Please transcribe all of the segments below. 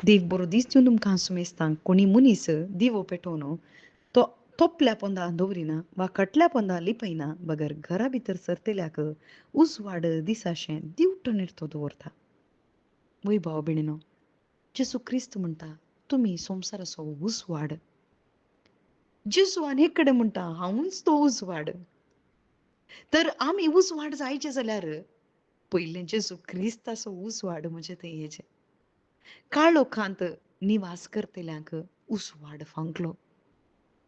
देव बरो दीस दिवन तुमकां सुमेस्तांक कोणी मनीस दिवो पेटोवन तो तोपल्या पोंदा दवरिना वा कटल्या पोंदा लिपयना बगर घरा भितर सरतल्याक उजवाड दिसाशें दिवटो निर्तो दवरता. वय भाव भयणीनो, जेसू क्रिस्त म्हणटा तुमी संवसाराचो उजवाड. जेजून हे कडेन म्हणटा हांवूच तो उजवाड. तर आमी उजवाड जायचे जाल्यार पयलें जेजू क्रिस्ताचो उजवाड म्हणजे तें हेजें. काळोखांत निवास करतल्यांक उजवाड फांकलो.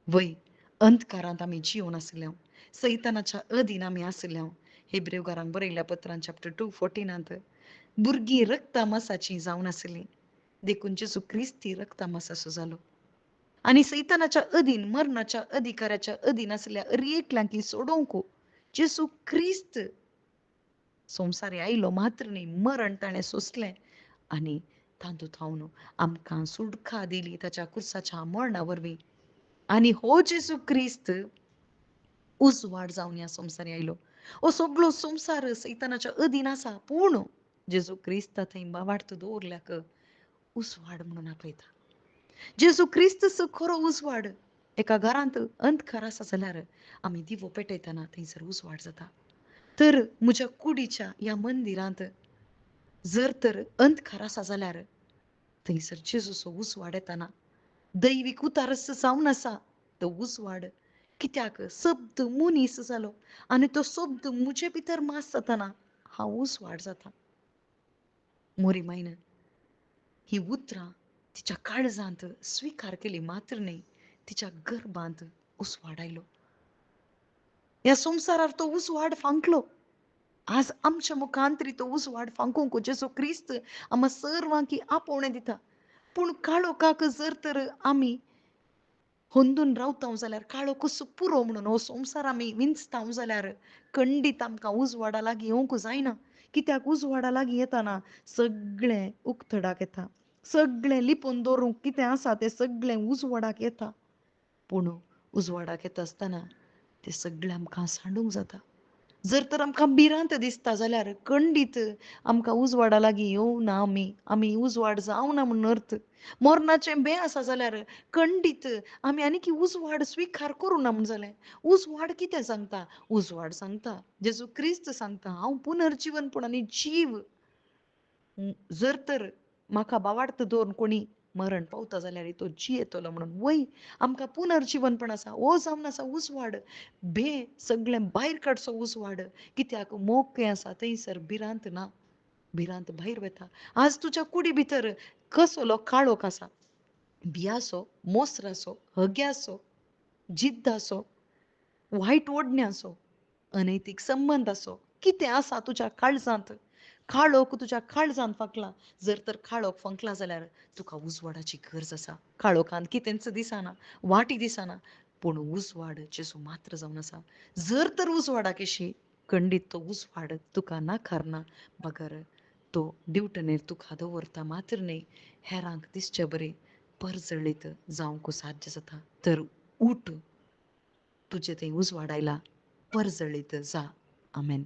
वय अंधकारांत आमी जिवन आसल्यांव, सैतानाच्या अधीन आमी आसल्यांव. हेब्रेवकारांक बरयल्ल्या पत्रांत चॅप्टर 2:14 भुरगीं रक्तामासाचीं जावन आसलीं, देखून जेजू क्रिस्त रक्तामासाचो जालो. आनी सैतानाच्या अधीन मरणाच्या अधिकाराच्या अधीन आसल्या एकल्यांकी सोडोवंक जेजू क्रिस्त संवसारी आयलो मात्र न्ही मरण ताणें सोंसलें आनी तातूंत थावन आमकां सुटका दिली ताच्या क्रुसाच्या मरणा वरवीं. आनी हो जेजू क्रिस्त उजवाड जावन ह्या संवसारी आयलो. हो सगळो संवसार सैतानाच्या अधीन आसा पूण जेजू क्रिस्ता थंय वावडतो दवरल्याक उजवाड म्हणून आपयता. जेजू क्रिस्त खरो उजवाड. एका घरांत अंधकार आसा जाल्यार आमी दिवो पेटयतना थंयसर उजवाड जाता. तर म्हज्या कुडीच्या ह्या मंदिरांत जर तर अंधकार आसा जाल्यार थंयसर जेजूचो उजवाड येताना दैवीक उतारस जावन आसा तो उजवाड. कित्याक शब्द मनीस जालो आनी तो शब्द म्हजे भितर मास जाताना हांव उजवाड जाता. मोरी मायन ही उतरां तिच्या काळजांत स्विकार केली मात्र न्ही तिच्या गर्भांत उजवाड आयलो. ह्या संवसारार तो उजवाड फांकलो. आज आमच्या मुखांतरी तो उजवाड फांकूंक जेजू क्रिस्त आम्हा सर्वांकी आपोवणें दिता. पूण काळोखाक जर तर आमी होंदून रावतां जाल्यार काळो कसो पुरो म्हणून हो संवसार आमी विंचतां जाल्यार खंडीत आमकां उजवाडा लागीं येवंक जायना. कित्याक उजवाडा लागीं येताना सगळें उक्तडाक येता. सगळें लिपोवन दवरूंक कितें आसा तें सगळें उजवाडाक येता. पूण उजवाडाक येता आसतना तें सगळें आमकां सांडूंक जाता. जर तर आमकां भिरांत दिसता जाल्यार खंडीत आमकां उजवाडा लागीं येवना आमी उजवाड जावना म्हणून अर्थ. मरणाचें भें आसा जाल्यार खंडीत आमी आनीक उजवाड स्विकार करूना म्हूण जालें. उजवाड कितें सांगता? उजवाड सांगता जेजू क्रिस्त सांगता हांव पुनर्जीवनपण आनी जीव. जर तर म्हाका बावार्थ दवरून कोणी मरण पावता जाल्यार तो जियेतलो म्हणून. वय आमकां पुनर्जीवनपण आसा. हो जावन आसा उजवाड. भें सगळें भायर काडचो उजवाड. कित्याक मोकळें आसा थंयसर भिरांत ना. भिरांत भायर वता. आज तुज्या कुडी भितर कसलो काळोख आसा? भियासो, मोसरासो, हग्यासो, जिद्द आसो, वायट ओडणी आसो, अनैतीक संबंध आसो, कितें आसा तुज्या काळजांत? काळोख तुज्या काळजांत फाकला. जर तर काळोख फंकला जाल्यार तुका उजवाडाची गरज आसा. काळोखांत कितेंच दिसना, वाटी दिसना, पूण उजवाड जेजू मात्र जावन आसा. जर तर उजवाडाक येशी खंडीत तो उजवाड तुका नाकारना बगर तो दिवटनेर तुका दवरता मात्र न्ही हेरांक दिसचे बरें परजळीत जावंक साध्य जाता. तर उठ तुजे थंय उजवाड आयला परजळीत जा. आमेन.